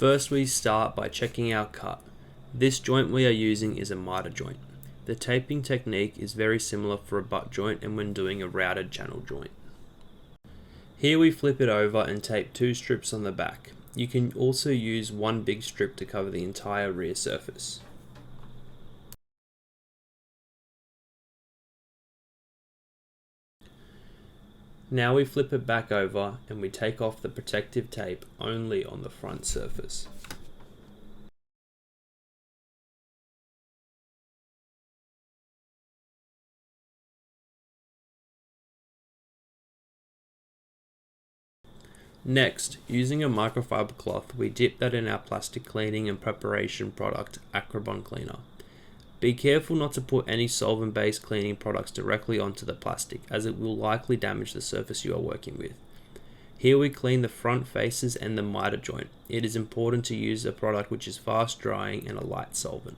First we start by checking our cut. This joint we are using is a miter joint. The taping technique is very similar for a butt joint and when doing a routed channel joint. Here we flip it over and tape 2 strips on the back. You can also use one big strip to cover the entire rear surface. Now we flip it back over and we take off the protective tape only on the front surface. Next, using a microfiber cloth, we dip that in our plastic cleaning and preparation product, Acrylic cleaner. Be careful not to put any solvent-based cleaning products directly onto the plastic, as it will likely damage the surface you are working with. Here we clean the front faces and the miter joint. It is important to use a product which is fast drying and a light solvent.